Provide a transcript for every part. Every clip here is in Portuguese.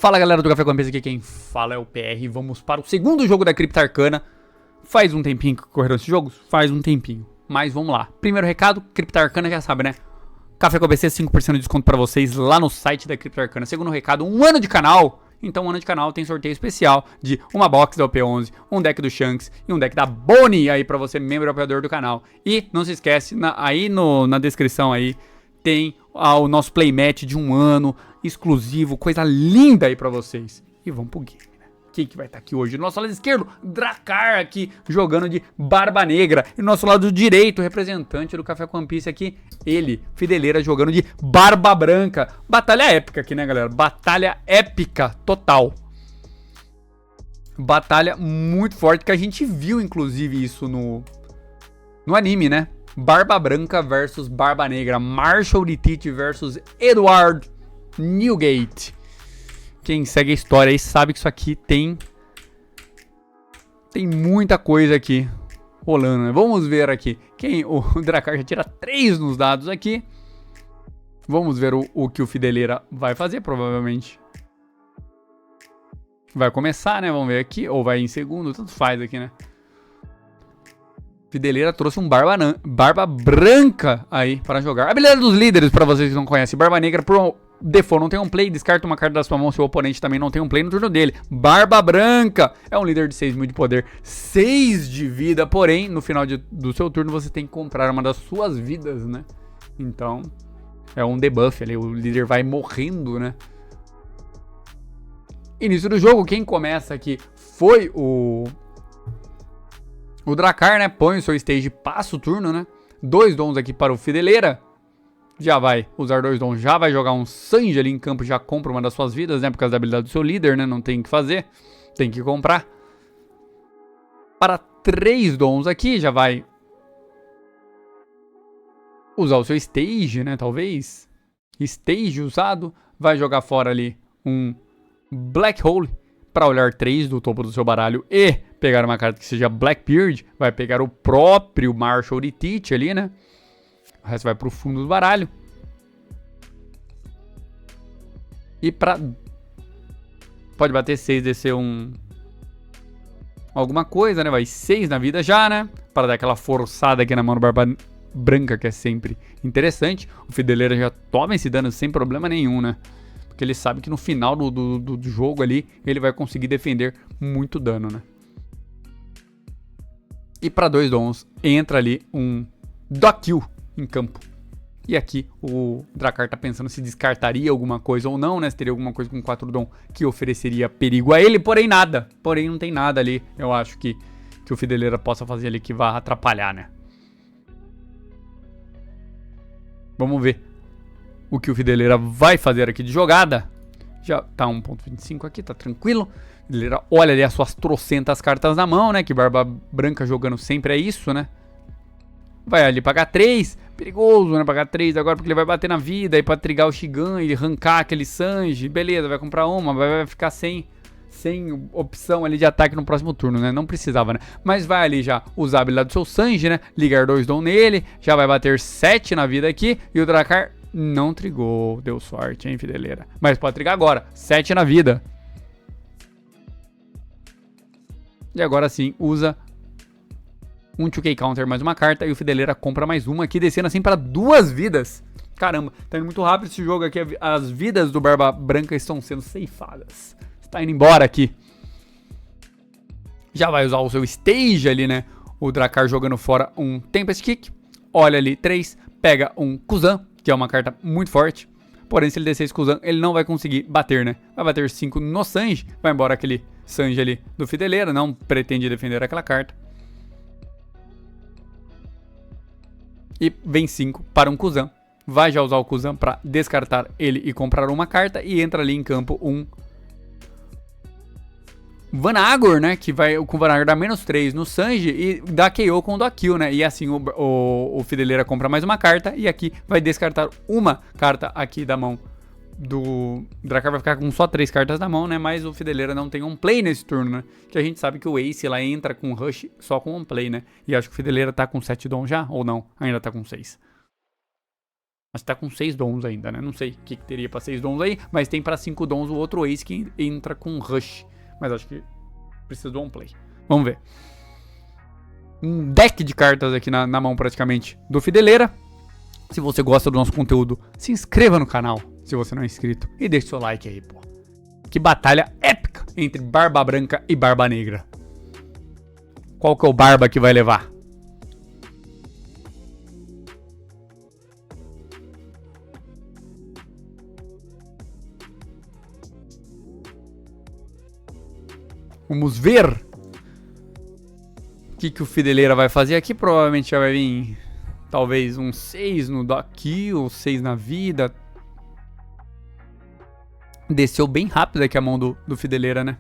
Fala galera do Café com a Mesa, aqui quem fala é o PR. Vamos para o segundo jogo da Cripta Arcana. Faz um tempinho que correram esses jogos? Faz um tempinho, mas vamos lá. Primeiro recado, Cripta Arcana já sabe, né? Café com a BC, 5% de desconto pra vocês lá no site da Cripta Arcana. Segundo recado, um ano de canal. Então, um ano de canal tem sorteio especial de uma box da OP11, um deck do Shanks e um deck da Bonnie aí pra você, membro e apoiador do canal. E não se esquece, aí na descrição aí tem o nosso playmatch de um ano exclusivo, coisa linda aí pra vocês. E vamos pro game, né? Quem que vai estar aqui hoje? Do nosso lado esquerdo, Dracar aqui, jogando de Barba Negra. E do nosso lado direito, representante do Café com One Piece aqui, ele, Fideleira, jogando de Barba Branca. Batalha épica aqui, né, galera? Batalha épica total. Batalha muito forte, que a gente viu, inclusive, isso no anime, né? Barba Branca versus Barba Negra. Marshall de Tite versus Edward Newgate. Quem segue a história aí sabe que isso aqui tem muita coisa aqui rolando, né? Vamos ver aqui. O Dracar já tira 3 nos dados aqui. Vamos ver o que o Fideleira vai fazer, provavelmente. Vai começar, né? Vamos ver aqui. Ou vai em segundo, tanto faz aqui, né? Fideleira trouxe um Barba Branca aí para jogar. Habilidade dos líderes, para vocês que não conhecem. Barba Negra, por default, não tem um play. Descarta uma carta da sua mão se o oponente também não tem um play no turno dele. Barba Branca é um líder de 6.000 de poder, 6 de vida. Porém, no final do seu turno, você tem que comprar uma das suas vidas, né? Então, é um debuff ali. O líder vai morrendo, né? Início do jogo, quem começa aqui foi o Dracar, né? Põe o seu stage, passa o turno, né? 2 dons aqui para o Fideleira. Já vai usar 2 dons, já vai jogar um Sanji ali em campo, já compra uma das suas vidas, né? Por causa da habilidade do seu líder, né? Não tem o que fazer, tem que comprar. Para 3 dons aqui, já vai usar o seu stage, né? Talvez. Stage usado. Vai jogar fora ali um Black Hole para olhar 3 do topo do seu baralho e pegar uma carta que seja Blackbeard. Vai pegar o próprio Marshall de Tite ali, né? O resto vai pro fundo do baralho. E pode bater 6, descer alguma coisa, né? Vai 6 na vida já, né? Para dar aquela forçada aqui na mão do Barba Branca, que é sempre interessante. O Fideleira já toma esse dano sem problema nenhum, né? Porque ele sabe que no final do jogo ali, ele vai conseguir defender muito dano, né? E para 2 dons, entra ali um Dokill em campo. E aqui o Dracar tá pensando se descartaria alguma coisa ou não, né? Se teria alguma coisa com 4 dom que ofereceria perigo a ele, porém nada. Porém não tem nada ali, eu acho que o Fideleira possa fazer ali que vá atrapalhar, né? Vamos ver o que o Fideleira vai fazer aqui de jogada. Já tá 1.25 aqui, tá tranquilo. Fideleira olha ali as suas trocentas cartas na mão, né? Que Barba Branca jogando sempre é isso, né? Vai ali pagar 3. Perigoso, né? Pagar 3 agora porque ele vai bater na vida. Aí pra trigar o Shigan e arrancar aquele Sanji. Beleza, vai comprar uma. Vai ficar sem opção ali de ataque no próximo turno, né? Não precisava, né? Mas vai ali já usar a habilidade do seu Sanji, né? Ligar 2 dom nele. Já vai bater 7 na vida aqui. E o Dracar não trigou. Deu sorte, hein, Fideleira? Mas pode trigar agora. 7 na vida. E agora sim, usa um 2K Counter, mais uma carta, e o Fideleira compra mais uma aqui, descendo assim para 2 vidas. Caramba, tá indo muito rápido esse jogo aqui, as vidas do Barba Branca estão sendo ceifadas. Está indo embora aqui. Já vai usar o seu stage ali, né? O Dracar jogando fora um Tempest Kick. Olha ali, 3, pega um Kuzan, que é uma carta muito forte. Porém, se ele descer esse Kuzan, ele não vai conseguir bater, né? Vai bater 5 no Sanji, vai embora aquele Sanji ali do Fideleira, não pretende defender aquela carta. E vem 5 para um Kuzan. Vai já usar o Kuzan para descartar ele e comprar uma carta. E entra ali em campo um Vanagor, né? Que vai com o Vanagor dar menos 3 no Sanji e dá KO com o Dokill, né? E assim o Fideleira compra mais uma carta. E aqui vai descartar uma carta aqui da mão do Dracar. Vai ficar com só 3 cartas na mão, né? Mas o Fideleira não tem um play nesse turno, né? Que a gente sabe que o Ace lá entra com Rush só com um play, né? E acho que o Fideleira tá com 7 dom já, ou não? Ainda tá com 6. Mas tá com 6 dons ainda, né? Não sei o que teria pra 6 dons aí, mas tem pra 5 dons o outro Ace que entra com Rush. Mas acho que precisa do on-play. Vamos ver. Um deck de cartas aqui na mão praticamente do Fideleira. Se você gosta do nosso conteúdo, se inscreva no canal, se você não é inscrito. E deixe seu like aí, pô. Que batalha épica entre Barba Branca e Barba Negra. Qual que é o Barba que vai levar? Vamos ver o que o Fideleira vai fazer aqui. Provavelmente já vai vir talvez um 6 no daqui ou 6 na vida. Desceu bem rápido aqui a mão do Fideleira, né?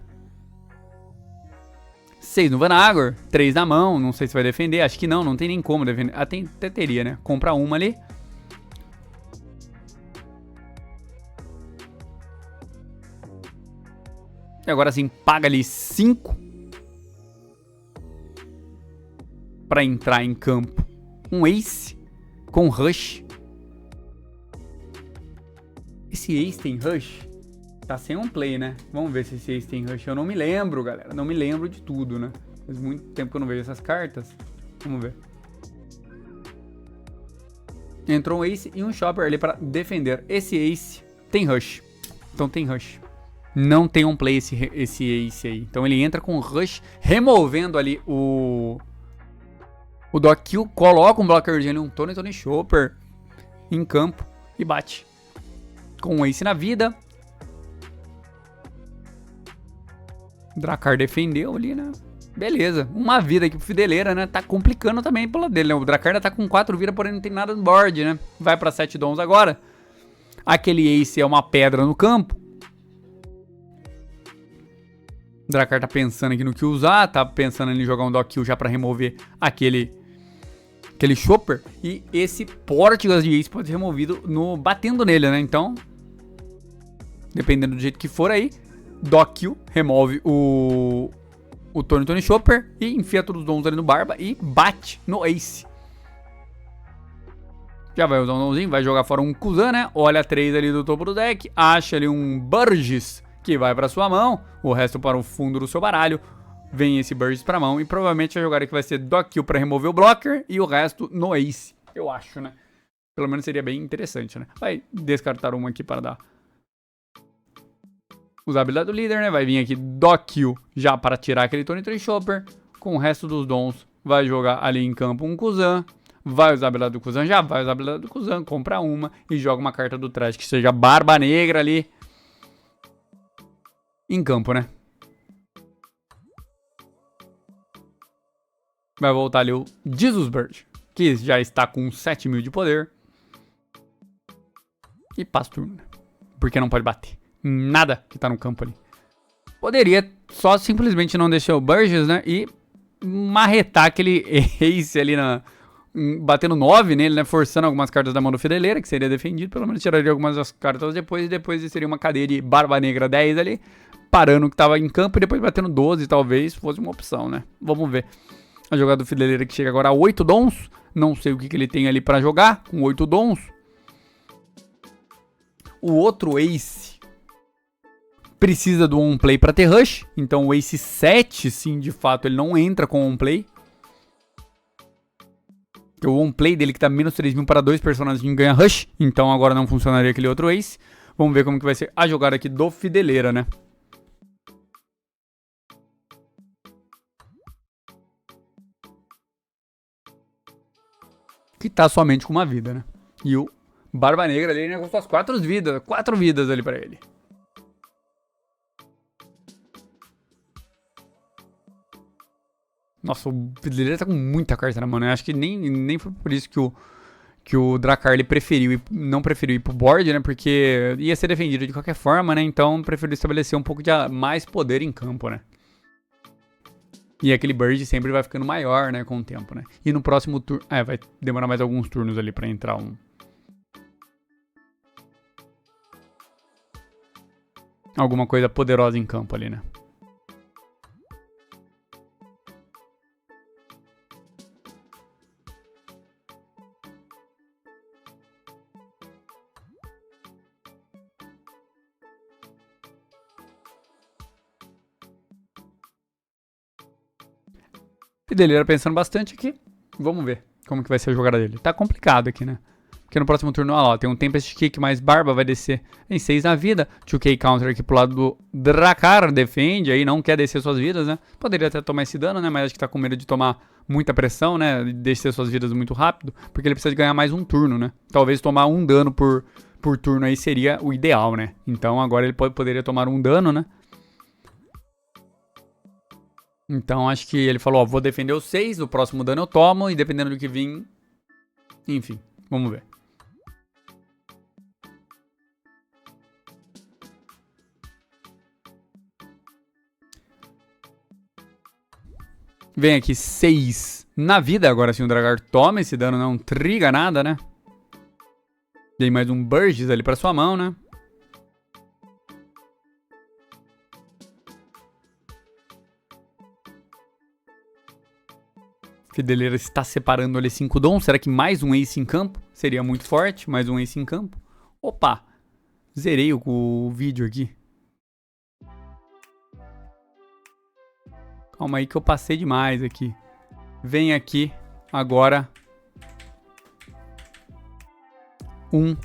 6 no Vanagor, 3 na mão. Não sei se vai defender. Acho que não tem nem como defender. Até teria, né? Compra uma ali. E agora sim, paga ali 5 para entrar em campo. Um Ace com Rush. Esse Ace tem Rush? Tá sem um play, né? Vamos ver se esse Ace tem Rush. Eu não me lembro, galera. Não me lembro de tudo, né? Faz muito tempo que eu não vejo essas cartas. Vamos ver. Entrou um Ace e um Chopper ali para defender. Esse Ace tem Rush. Então tem Rush. Não tem um play esse Ace aí. Então ele entra com Rush, removendo ali o Doc Kill, coloca um blockerzinho ali, um Tony Chopper em campo e bate. Com o Ace na vida. Drakkar defendeu ali, né? Beleza. Uma vida aqui pro Fideleira, né? Tá complicando também pelo dele, né? O Drakkar ainda tá com 4 vidas, porém não tem nada no board, né? Vai pra 7 dons agora. Aquele Ace é uma pedra no campo. O Drakkar tá pensando aqui no que usar, tá pensando em jogar um Doc Kill já pra remover aquele Chopper. E esse Portigas de Ace pode ser removido batendo nele, né? Então, dependendo do jeito que for aí, Doc Kill remove o Tony Chopper e enfia todos os dons ali no Barba e bate no Ace. Já vai usar um donzinho, vai jogar fora um Kuzan, né? Olha 3 ali do topo do deck, acha ali um Burgess que vai pra sua mão, o resto para o fundo do seu baralho. Vem esse Burgess pra mão e provavelmente a jogada que vai ser Doc Kill pra remover o blocker e o resto no Ace. Eu acho, né? Pelo menos seria bem interessante, né? Vai descartar uma aqui para dar. Usar a habilidade do líder, né? Vai vir aqui Doc Kill já para tirar aquele Tony Chopper. Com o resto dos dons, vai jogar ali em campo um Kuzan. Vai usar a habilidade do Kuzan, já vai usar a habilidade do Kuzan. Compra uma e joga uma carta do trash que seja Barba Negra ali em campo, né? Vai voltar ali o Jesus Bird, que já está com 7.000 de poder. E passa o turno, né? Porque não pode bater nada que tá no campo ali. Poderia só simplesmente não deixar o Burgess, né? E marretar aquele Ace ali batendo 9 nele, né? Forçando algumas cartas da mão do Fideleira, que seria defendido. Pelo menos tiraria algumas das cartas depois. E depois seria uma cadeia de Barba Negra 10 ali, parando o que tava em campo. E depois batendo 12, talvez fosse uma opção, né? Vamos ver. A jogada do Fideleira que chega agora a 8 dons. Não sei o que ele tem ali pra jogar com 8 dons. O outro Ace precisa do on-play pra ter rush. Então o Ace 7, sim, de fato, ele não entra com on-play. O on-play dele que tá menos 3.000 para 2 personagens ganha rush. Então agora não funcionaria aquele outro Ace. Vamos ver como que vai ser a jogada aqui do Fideleira, né? Que tá somente com uma vida, né? E o Barba Negra ali ainda custou as 4 vidas. 4 vidas ali pra ele. Nossa, o Fideleira tá com muita carta na mão, né? Acho que nem foi por isso que o Drakkar ele não preferiu ir pro board, né? Porque ia ser defendido de qualquer forma, né? Então preferiu estabelecer um pouco de mais poder em campo, né? E aquele Bird sempre vai ficando maior, né, com o tempo, né? E no próximo turno... vai demorar mais alguns turnos ali pra entrar alguma coisa poderosa em campo ali, né? Fideleira pensando bastante aqui. Vamos ver como que vai ser a jogada dele. Tá complicado aqui, né? Porque no próximo turno, olha lá, tem um Tempest Kick mais Barba, vai descer em 6 na vida. 2K Counter aqui pro lado do Drakkar, defende aí, não quer descer suas vidas, né? Poderia até tomar esse dano, né? Mas acho que tá com medo de tomar muita pressão, né? Descer suas vidas muito rápido, porque ele precisa de ganhar mais um turno, né? Talvez tomar um dano por turno aí seria o ideal, né? Então agora ele poderia tomar um dano, né? Então acho que ele falou, ó, vou defender os 6, o próximo dano eu tomo, e dependendo do que vir... Enfim, vamos ver. Vem aqui 6 na vida, agora sim o Drakkar toma esse dano, não triga nada, né? Tem mais um Burgess ali pra sua mão, né? Fideleira está separando ali 5 dons. Será que mais um Ace em campo? Seria muito forte, mais um Ace em campo. Opa, zerei o vídeo aqui. Calma aí que eu passei demais aqui. Vem aqui agora um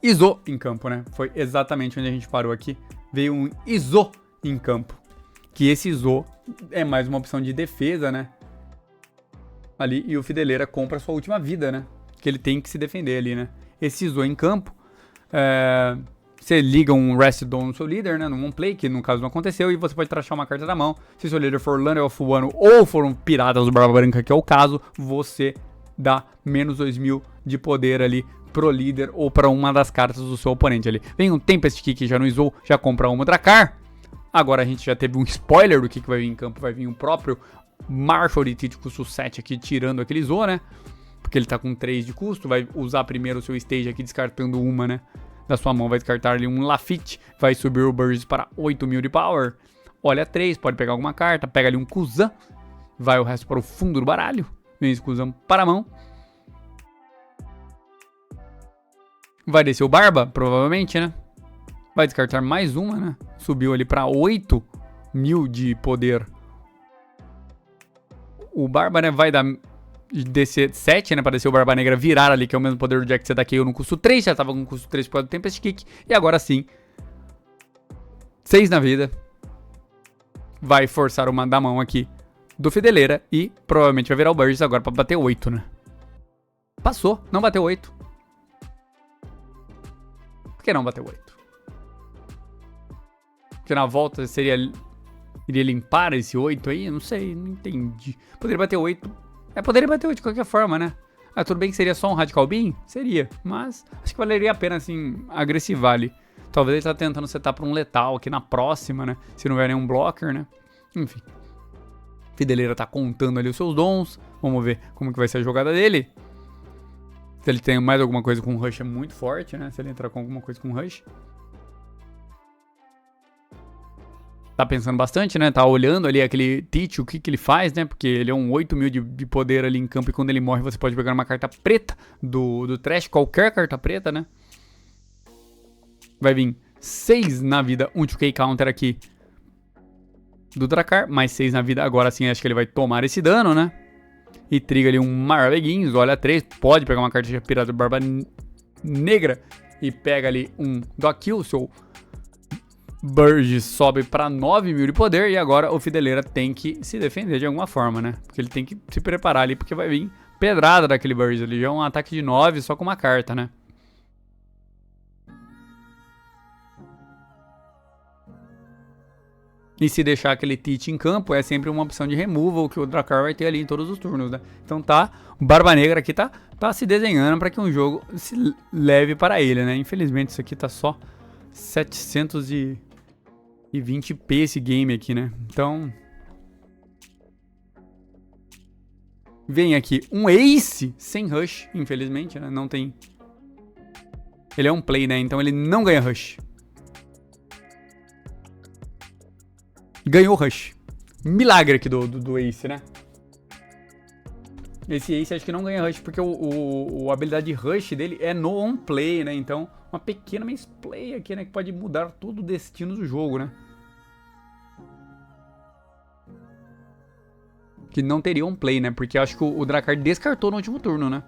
Izo em campo, né? Foi exatamente onde a gente parou aqui. Veio um Izo em campo. Que esse Izo é mais uma opção de defesa, né? Ali, e o Fideleira compra a sua última vida, né? Que ele tem que se defender ali, né? Esse Izo em campo, você liga um Rest Dawn no seu líder, né? Num play, que no caso não aconteceu, e você pode trachar uma carta da mão. Se seu líder for Lander of Wano ou for um Piratas do Barba Branca, que é o caso, você dá menos 2000 de poder ali pro líder ou para uma das cartas do seu oponente ali. Vem um Tempest Kick já no Izo, já compra uma Drakkar. Agora a gente já teve um spoiler do que vai vir em campo, vai vir o próprio Marshall de Tite custo 7 aqui, tirando aquele Izo, né? Porque ele tá com 3 de custo, vai usar primeiro o seu stage aqui, descartando uma, né? Da sua mão, vai descartar ali um Lafitte, vai subir o Burgess para 8000 de power. Olha 3, pode pegar alguma carta, pega ali um Kuzan, vai o resto para o fundo do baralho. Vem esse Kuzan para a mão. Vai descer o Barba, provavelmente, né? Vai descartar mais uma, né? Subiu ali para 8000 de poder. O Barba, né, vai dar... descer 7, né, pra descer o Barba Negra, virar ali, que é o mesmo poder do Jack que você dá KO no custo 3, já tava com custo 3 por causa do Tempest Kick, e agora sim, 6 na vida, vai forçar uma da mão aqui do Fideleira, e provavelmente vai virar o Burgess agora pra bater 8, né. Passou, não bateu 8. Por que não bateu 8? Porque na volta iria limpar esse 8 aí? Não sei, não entendi. Poderia bater 8. Poderia bater 8 de qualquer forma, né? Tudo bem que seria só um Radical Beam? Seria. Mas acho que valeria a pena, assim, agressivar ali. Talvez ele tá tentando setar pra um letal aqui na próxima, né? Se não houver nenhum blocker, né? Enfim. Fideleira tá contando ali os seus dons. Vamos ver como que vai ser a jogada dele. Se ele tem mais alguma coisa com Rush é muito forte, né? Se ele entrar com alguma coisa com Rush. Tá pensando bastante, né? Tá olhando ali aquele Teach, o que ele faz, né? Porque ele é um 8000 de poder ali em campo e quando ele morre você pode pegar uma carta preta do Trash, qualquer carta preta, né? Vai vir 6 na vida, um 2K Counter aqui do Drakkar, mais 6 na vida, agora sim acho que ele vai tomar esse dano, né? E triga ali um Marveguins, olha 3, pode pegar uma carta de Pirata do Barba Negra e pega ali um Dokill, seu... Burgess sobe para 9000 de poder e agora o Fideleira tem que se defender de alguma forma, né? Porque ele tem que se preparar ali porque vai vir pedrada daquele Burgess ali. Já é um ataque de 9 só com uma carta, né? E se deixar aquele Teach em campo é sempre uma opção de removal que o Drakkar vai ter ali em todos os turnos, né? Então tá, o Barba Negra aqui tá se desenhando para que um jogo se leve para ele, né? Infelizmente isso aqui tá só 720p esse game aqui, né? Então... Vem aqui um Ace sem Rush, infelizmente, né? Não tem... Ele é um play, né? Então ele não ganha Rush. Ganhou Rush. Milagre aqui do Ace, né? Esse Ace acho que não ganha Rush, porque a habilidade de Rush dele é no on-play, né? Então, uma pequena misplay aqui, né? Que pode mudar todo o destino do jogo, né? que não teria um play, né? Porque eu acho que o Dracar descartou no último turno, né?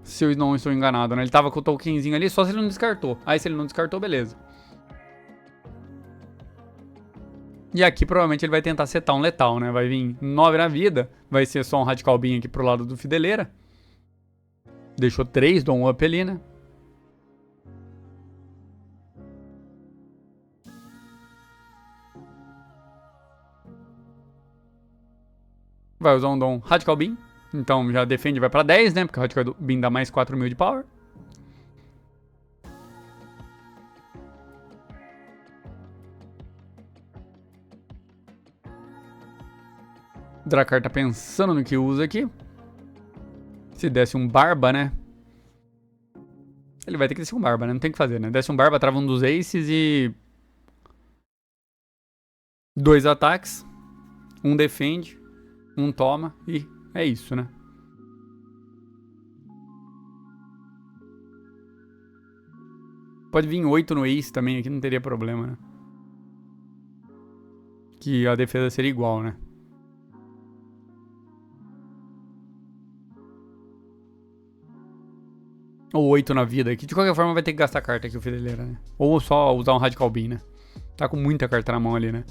Se eu não estou enganado, né? Ele tava com o tokenzinho ali, só se ele não descartou. Aí se ele não descartou, beleza. E aqui provavelmente ele vai tentar setar um letal, né? Vai vir 9 na vida. Vai ser só um Radical Beam aqui pro lado do Fideleira. Deixou 3, dou um up ali, né? Vai usar um Dom Radical Beam. Então já defende, vai pra 10, né? Porque o Radical Beam dá mais 4.000 de power. O Dracar tá pensando no que usa aqui. Se desse um Barba, né? Ele vai ter que descer um Barba, né? Não tem o que fazer, né? Desce um Barba, trava um dos Aces e... 2 ataques. Um defende. Um toma. E é isso, né? Pode vir 8 no Ace também, aqui não teria problema, né? Que a defesa seria igual, né? Ou 8 na vida aqui. De qualquer forma vai ter que gastar carta aqui o Fideleira, né? Ou só usar um Radical Beam, né? Tá com muita carta na mão ali, né?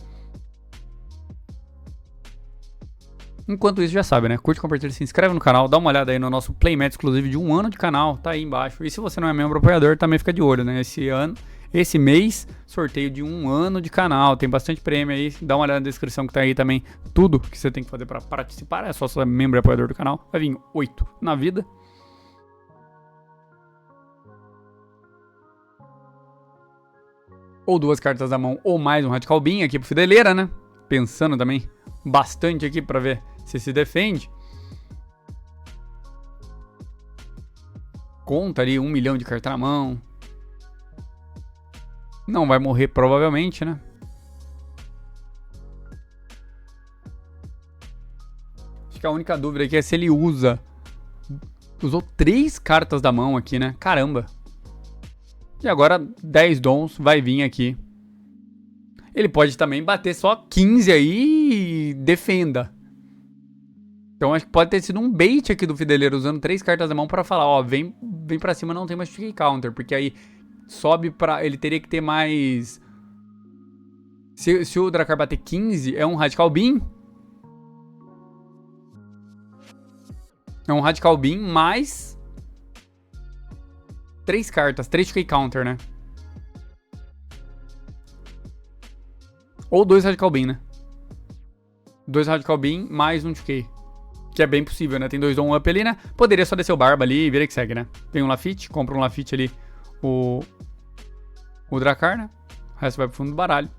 Enquanto isso, já sabe, né? Curte, compartilha, se inscreve no canal. Dá uma olhada aí no nosso Playmat exclusivo de 1 ano de canal. Tá aí embaixo. E se você não é membro apoiador, também fica de olho, né? Esse mês, sorteio de 1 ano de canal. Tem bastante prêmio aí. Dá uma olhada na descrição que tá aí também. Tudo que você tem que fazer pra participar. É só ser membro e apoiador do canal. Vai vir 8 na vida. Ou 2 cartas da mão, ou mais um Radical Beam aqui pro Fideleira, né? Pensando também bastante aqui pra ver se defende. Conta ali 1 milhão de carta na mão. Não vai morrer provavelmente, né? Acho que a única dúvida aqui é se ele usou 3 cartas da mão aqui, né? Caramba. E agora 10 dons vai vir aqui. Ele pode também bater só 15 aí e defenda. Então acho que pode ter sido um bait aqui do Fideleiro usando 3 cartas da mão pra falar, ó, vem pra cima, não tem mais Trick Counter, porque aí sobe pra... Ele teria que ter mais... Se o Dracar bater 15, é um Radical Beam. É um Radical Beam mais... 3 cartas, 3 Trick Counter, né? Ou 2 Radical Beam, né? 2 Radical Beam mais um TK. Que é bem possível, né? Tem 2 Dom Up ali, né? Poderia só descer o Barba ali e vira que segue, né? Tem um Lafitte, compra um Lafitte ali. O Dracar, né? O resto vai pro fundo do baralho.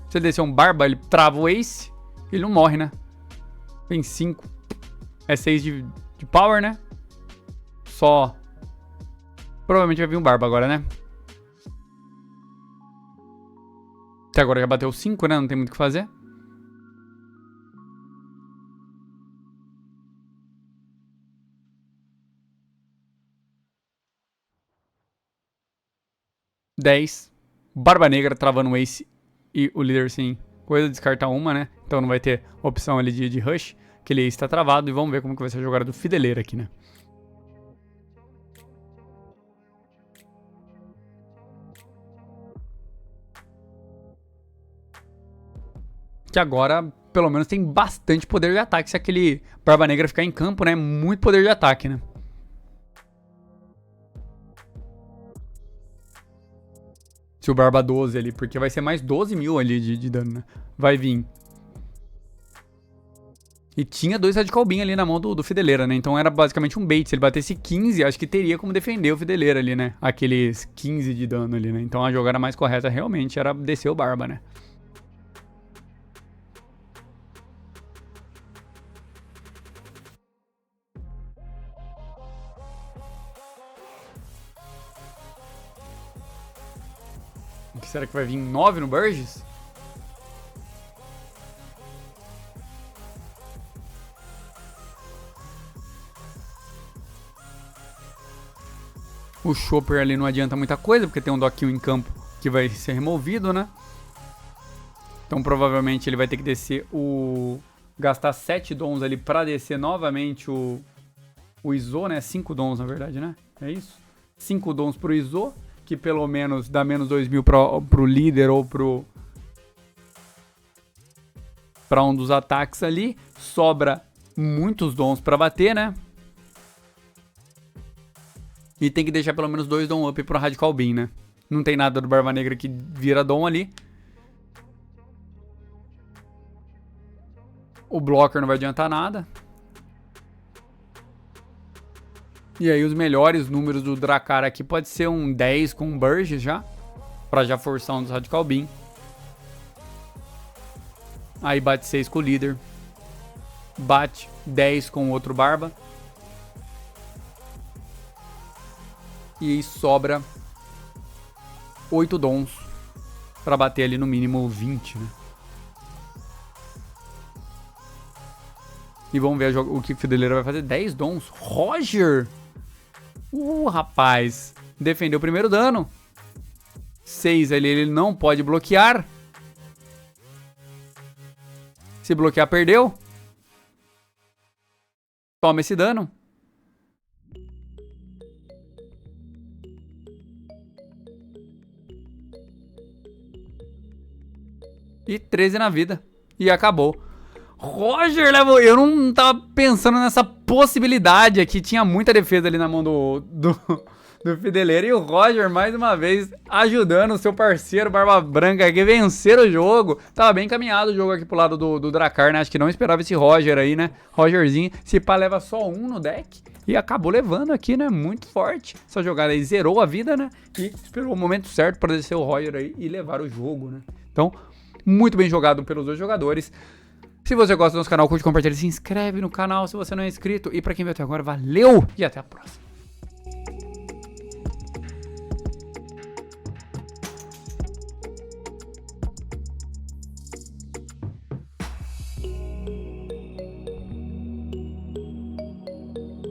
Se ele descer um Barba, ele trava o Ace. Ele não morre, né? Tem 5. É 6 de power, né? Só... Provavelmente vai vir um Barba agora, né? Até agora já bateu 5, né? Não tem muito o que fazer. Dez. Barba Negra travando o Ace e o líder sem coisa, descarta uma, né? Então não vai ter opção ali de rush. Aquele Ace tá travado e vamos ver como que vai ser a jogada do Fideleiro aqui, né? Que agora, pelo menos, tem bastante poder de ataque se aquele Barba Negra ficar em campo, né? Muito poder de ataque, né? Se o Barba 12 ali, porque vai ser mais 12 mil ali de dano, né? Vai vir. E tinha 2 Radical Beam ali na mão do Fideleira, né? Então era basicamente um bait. Se ele batesse 15, acho que teria como defender o Fideleira ali, né? Aqueles 15 de dano ali, né? Então a jogada mais correta realmente era descer o Barba, né? Será que vai vir 9 no Burgess? O Chopper ali não adianta muita coisa, porque tem um Dockkill em campo que vai ser removido, né? Então provavelmente ele vai ter que descer o... gastar 7 dons ali pra descer novamente o Izo, né? 5 dons na verdade, né? É isso? 5 dons pro Izo, que pelo menos dá menos 2.000 pro líder ou pra um dos ataques ali. Sobra muitos dons pra bater, né? E tem que deixar pelo menos 2 dom up pro Radical Beam, né? Não tem nada do Barba Negra que vira dom ali. O Blocker não vai adiantar nada. E aí os melhores números do Dracar aqui pode ser um 10 com um Burgess já. Pra já forçar um dos Radical Beam. Aí bate 6 com o líder. Bate 10 com o outro Barba. E aí sobra 8 dons pra bater ali no mínimo 20, né? E vamos ver o que o Fideleira vai fazer. 10 dons. Roger! Rapaz. Defendeu o primeiro dano. 6 ali, ele não pode bloquear. Se bloquear, perdeu. Toma esse dano. E 13 na vida. E acabou. Roger levou... Eu não tava pensando nessa possibilidade aqui. Tinha muita defesa ali na mão do Fideleira. E o Roger, mais uma vez, ajudando o seu parceiro Barba Branca aqui a vencer o jogo. Tava bem encaminhado o jogo aqui pro lado do Dracar, né? Acho que não esperava esse Roger aí, né? Rogerzinho. Se pá, leva só um no deck. E acabou levando aqui, né? Muito forte. Essa jogada aí zerou a vida, né? E esperou o momento certo pra descer o Roger aí e levar o jogo, né? Então... muito bem jogado pelos dois jogadores. Se você gosta do nosso canal, curte, compartilha, se inscreve no canal se você não é inscrito. E pra quem veio até agora, valeu e até a próxima.